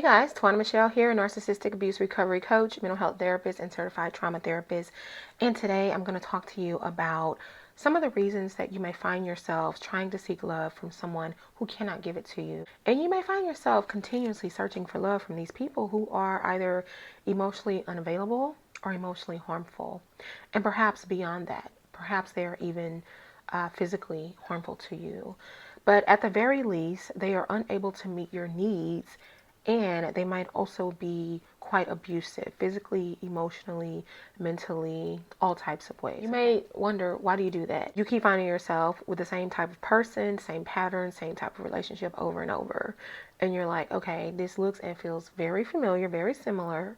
guys, Twana Michelle here, narcissistic abuse recovery coach, mental health therapist, and certified trauma therapist. And today I'm going to talk to you about some of the reasons that you may find yourself trying to seek love from someone who cannot give it to you. And you may find yourself continuously searching for love from these people who are either emotionally unavailable or emotionally harmful. And perhaps beyond that, perhaps they are even physically harmful to you. But at the very least, they are unable to meet your needs, and they might also be quite abusive, physically, emotionally, mentally, all types of ways. You may wonder, why do you do that? You keep finding yourself with the same type of person, same pattern, same type of relationship over and over. And you're like, okay, this looks and feels very familiar, very similar.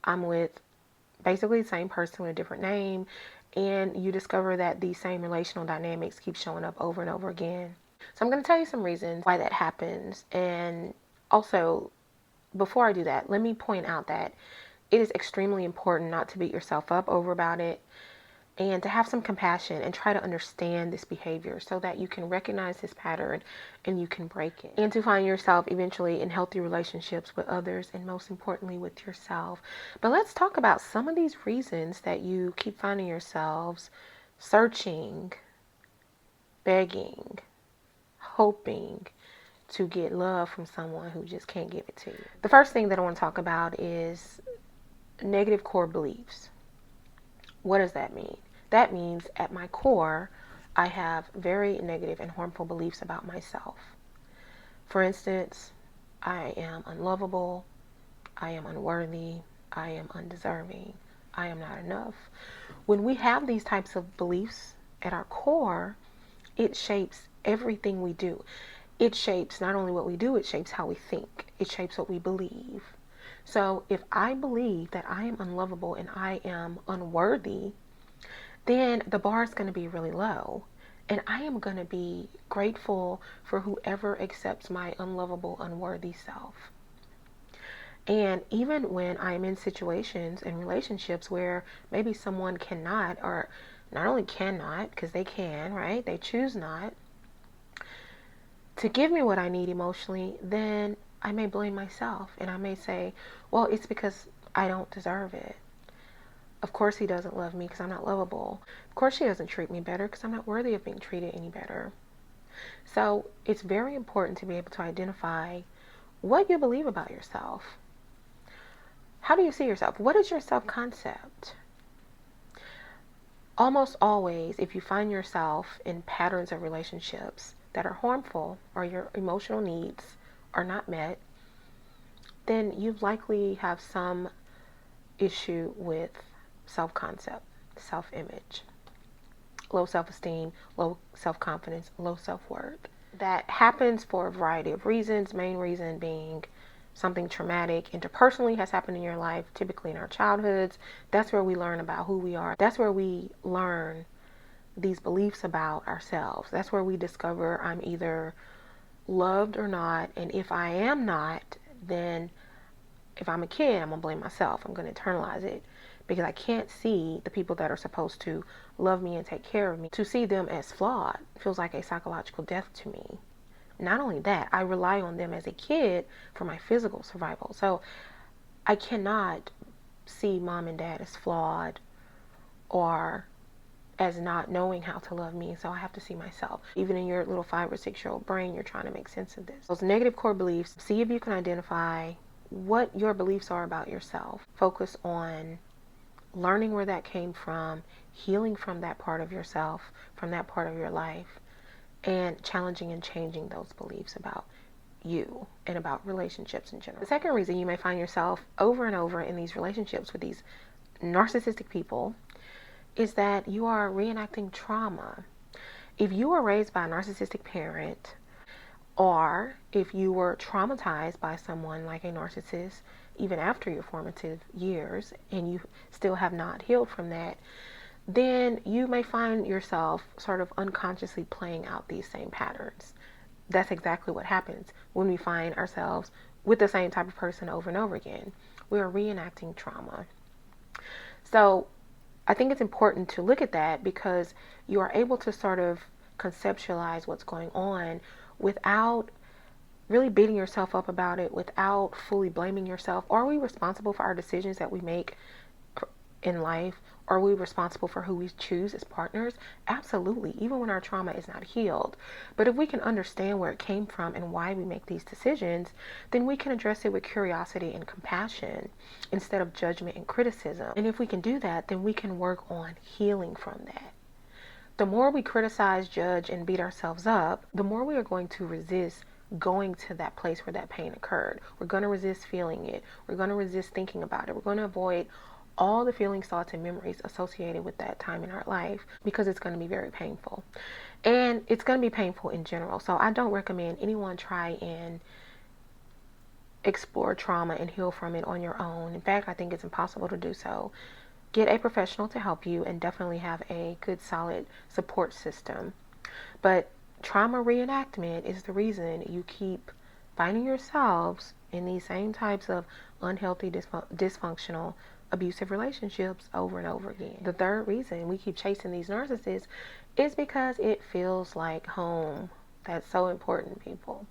I'm with basically the same person with a different name. And you discover that these same relational dynamics keep showing up over and over again. So I'm going to tell you some reasons why that happens. And also, before I do that, let me point out that it is extremely important not to beat yourself up over about it, and to have some compassion and try to understand this behavior so that you can recognize this pattern and you can break it. And to find yourself eventually in healthy relationships with others, and most importantly with yourself. But let's talk about some of these reasons that you keep finding yourselves searching, begging, hoping to get love from someone who just can't give it to you. The first thing that I want to talk about is negative core beliefs. What does that mean? That means at my core, I have very negative and harmful beliefs about myself. For instance, I am unlovable, I am unworthy, I am undeserving, I am not enough. When we have these types of beliefs at our core, it shapes everything we do. It shapes not only what we do, it shapes how we think. It shapes what we believe. So if I believe that I am unlovable and I am unworthy, then the bar is going to be really low. And I am going to be grateful for whoever accepts my unlovable, unworthy self. And even when I'm in situations and relationships where maybe someone cannot, or not only cannot, because they can, right? They choose not to give me what I need emotionally, then I may blame myself and I may say, well, it's because I don't deserve it. Of course he doesn't love me because I'm not lovable. Of course she doesn't treat me better because I'm not worthy of being treated any better. So it's very important to be able to identify what you believe about yourself. How do you see yourself? What is your self-concept? Almost always, if you find yourself in patterns of relationships that are harmful, or your emotional needs are not met, then you likely have some issue with self-concept, self-image, low self-esteem, low self-confidence, low self-worth. That happens for a variety of reasons, main reason being something traumatic interpersonally has happened in your life, typically in our childhoods. That's where we learn about who we are. That's where we learn these beliefs about ourselves. That's where we discover I'm either loved or not, and if I am not, then if I'm a kid, I'm going to blame myself. I'm going to internalize it because I can't see the people that are supposed to love me and take care of me. To see them as flawed feels like a psychological death to me. Not only that, I rely on them as a kid for my physical survival. So I cannot see mom and dad as flawed or as not knowing how to love me, so I have to see myself. Even in your little 5 or 6-year-old brain, you're trying to make sense of this. Those negative core beliefs, see if you can identify what your beliefs are about yourself. Focus on learning where that came from, healing from that part of yourself, from that part of your life, and challenging and changing those beliefs about you and about relationships in general. The second reason you may find yourself over and over in these relationships with these narcissistic people is that you are reenacting trauma. If you were raised by a narcissistic parent, or if you were traumatized by someone like a narcissist, even after your formative years, and you still have not healed from that, then you may find yourself sort of unconsciously playing out these same patterns. That's exactly what happens when we find ourselves with the same type of person over and over again. We are reenacting trauma. So I think it's important to look at that because you are able to sort of conceptualize what's going on without really beating yourself up about it without fully blaming yourself. Are we responsible for our decisions that we make in life? Are we responsible for who we choose as partners? Absolutely, even when our trauma is not healed. But if we can understand where it came from and why we make these decisions, then we can address it with curiosity and compassion instead of judgment and criticism. And if we can do that, then we can work on healing from that. The more we criticize, judge, and beat ourselves up, the more we are going to resist going to that place where that pain occurred. We're going to resist feeling it. We're going to resist thinking about it. We're going to avoid all the feelings, thoughts, and memories associated with that time in our life because it's going to be very painful. And it's going to be painful in general. So I don't recommend anyone try and explore trauma and heal from it on your own. In fact, I think it's impossible to do so. Get a professional to help you and definitely have a good, solid support system. But trauma reenactment is the reason you keep finding yourselves in these same types of unhealthy, dysfunctional, abusive relationships over and over again. The third reason we keep chasing these narcissists is because it feels like home. That's so important, people.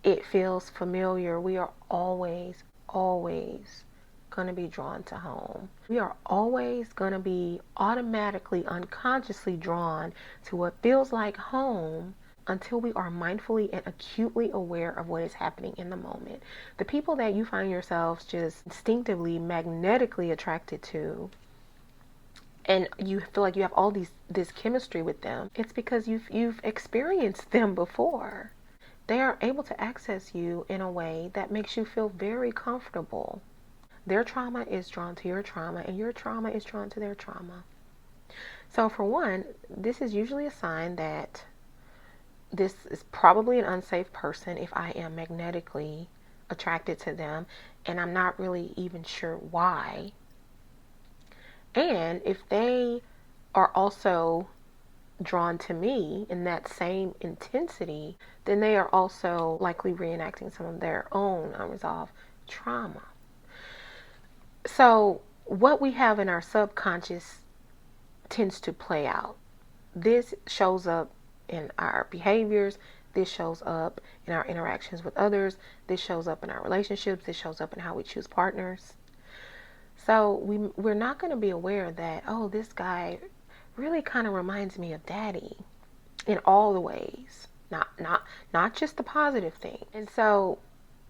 It feels familiar. We are always going to be drawn to home. We are always going to be automatically, unconsciously drawn to what feels like home until we are mindfully and acutely aware of what is happening in the moment. The people that you find yourselves just instinctively, magnetically attracted to, and you feel like you have this chemistry with them, it's because you've experienced them before. They are able to access you in a way that makes you feel very comfortable. Their trauma is drawn to your trauma, and your trauma is drawn to their trauma. So for one, this is usually a sign that this is probably an unsafe person if I am magnetically attracted to them and I'm not really even sure why. And if they are also drawn to me in that same intensity, then they are also likely reenacting some of their own unresolved trauma. So what we have in our subconscious tends to play out. This shows up in our behaviors. This shows up in our interactions with others. This shows up in our relationships. This shows up in how we choose partners. So we're not going to be aware that, oh, this guy really kind of reminds me of daddy in all the ways, not just the positive thing. And so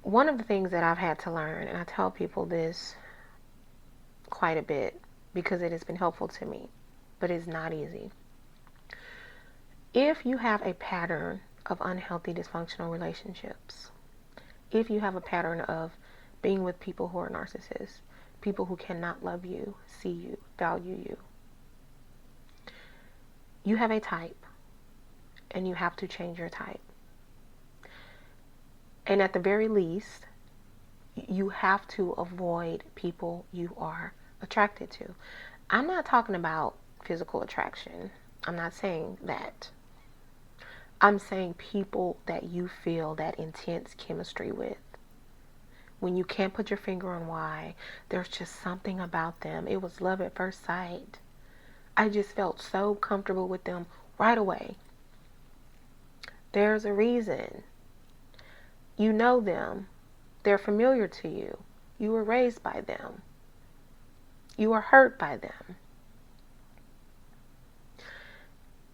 one of the things that I've had to learn, and I tell people this quite a bit because it has been helpful to me, but it's not easy. If you have a pattern of unhealthy, dysfunctional relationships, if you have a pattern of being with people who are narcissists, people who cannot love you, see you, value you, you have a type, and you have to change your type. And at the very least, you have to avoid people you are attracted to. I'm not talking about physical attraction. I'm not saying that. I'm saying people that you feel that intense chemistry with. When you can't put your finger on why, there's just something about them. It was love at first sight. I just felt so comfortable with them right away. There's a reason. You know them. They're familiar to you. You were raised by them. You are hurt by them.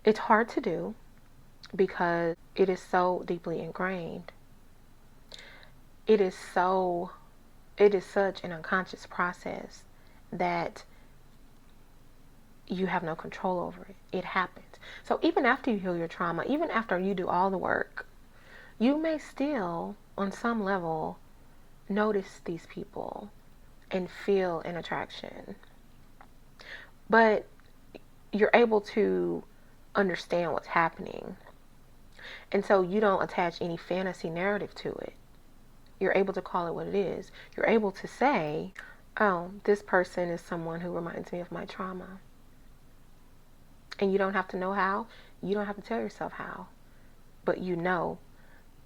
It's hard to do because it is so deeply ingrained. It is such an unconscious process that you have no control over it. It happens. So even after you heal your trauma, even after you do all the work, you may still, on some level, notice these people and feel an attraction. But you're able to understand what's happening. And so you don't attach any fantasy narrative to it. You're able to call it what it is. You're able to say, oh, this person is someone who reminds me of my trauma. And you don't have to know how. You don't have to tell yourself how. But you know,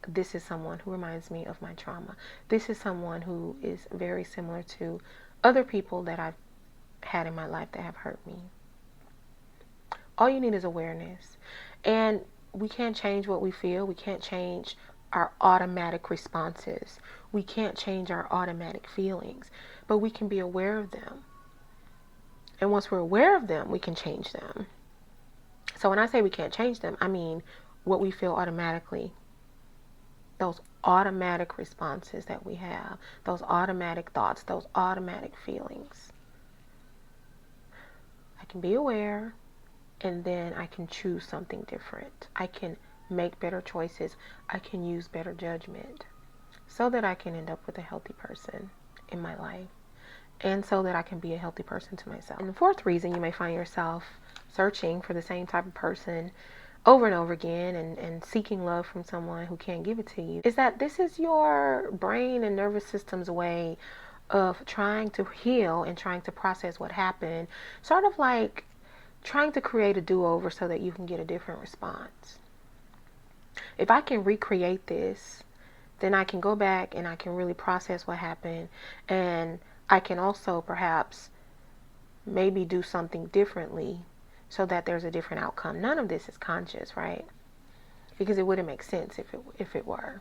this is someone who reminds me of my trauma. This is someone who is very similar to other people that I've had in my life that have hurt me. All you need is awareness. And we can't change what we feel. We can't change our automatic responses. We can't change our automatic feelings, but we can be aware of them. And once we're aware of them, we can change them. So when I say we can't change them, I mean what we feel automatically. Those automatic responses that we have, those automatic thoughts, those automatic feelings. I can be aware, and then I can choose something different. I can make better choices. I can use better judgment so that I can end up with a healthy person in my life, and so that I can be a healthy person to myself. And the fourth reason you may find yourself searching for the same type of person over and over again and seeking love from someone who can't give it to you is that this is your brain and nervous system's way of trying to heal and trying to process what happened, sort of like trying to create a do-over so that you can get a different response. If I can recreate this, then I can go back and I can really process what happened, and I can also perhaps maybe do something differently so that there's a different outcome. None of this is conscious, right? Because it wouldn't make sense if it were.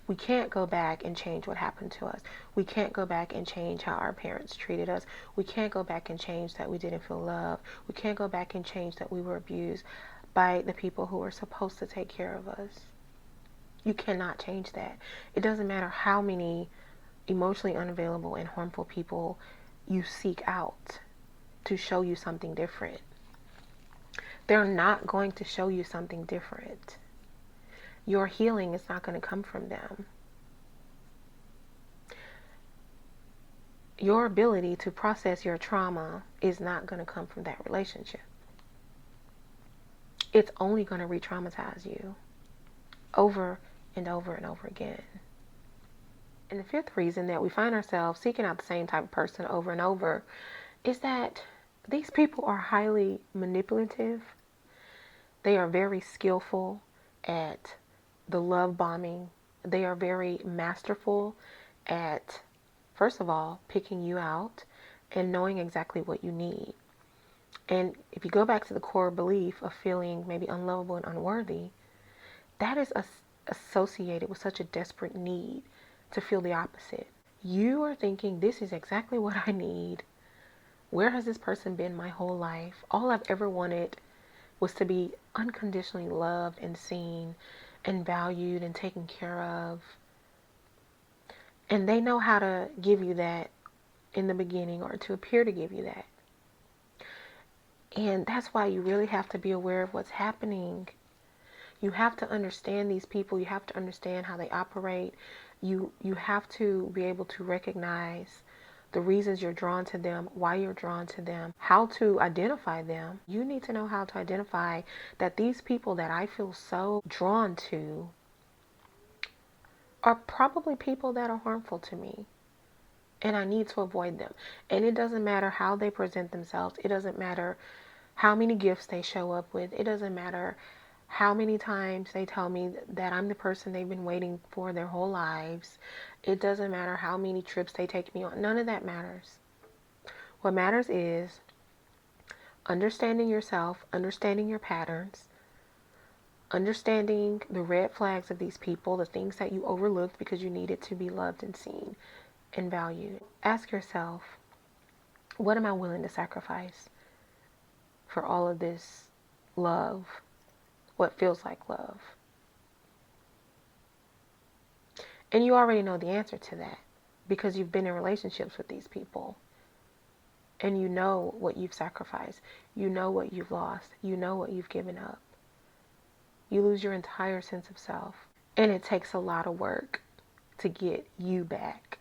We can't go back and change what happened to us. We can't go back and change how our parents treated us. We can't go back and change that we didn't feel loved. We can't go back and change that we were abused by the people who were supposed to take care of us. You cannot change that. It doesn't matter how many emotionally unavailable and harmful people you seek out to show you something different. They're not going to show you something different. Your healing is not going to come from them. Your ability to process your trauma is not going to come from that relationship. It's only going to re-traumatize you over and over and over again. And the fifth reason that we find ourselves seeking out the same type of person over and over is that these people are highly manipulative. They are very skillful at the love bombing. They are very masterful at, first of all, picking you out and knowing exactly what you need. And if you go back to the core belief of feeling maybe unlovable and unworthy, that is associated with such a desperate need to feel the opposite. You are thinking, this is exactly what I need. Where has this person been my whole life? All I've ever wanted was to be unconditionally loved and seen and valued and taken care of. And they know how to give you that in the beginning, or to appear to give you that. And that's why you really have to be aware of what's happening. You have to understand these people. You have to understand how they operate. You have to be able to recognize the reasons you're drawn to them, why you're drawn to them, how to identify them. You need to know how to identify that these people that I feel so drawn to are probably people that are harmful to me, and I need to avoid them. And it doesn't matter how they present themselves. It doesn't matter how many gifts they show up with. It doesn't matter how many times they tell me that I'm the person they've been waiting for their whole lives. It doesn't matter how many trips they take me on. None of that matters. What matters is understanding yourself, understanding your patterns, understanding the red flags of these people, the things that you overlooked because you needed to be loved and seen and valued. Ask yourself, what am I willing to sacrifice for all of this love? What feels like love? And you already know the answer to that because you've been in relationships with these people. And you know what you've sacrificed. You know what you've lost. You know what you've given up. You lose your entire sense of self. And it takes a lot of work to get you back.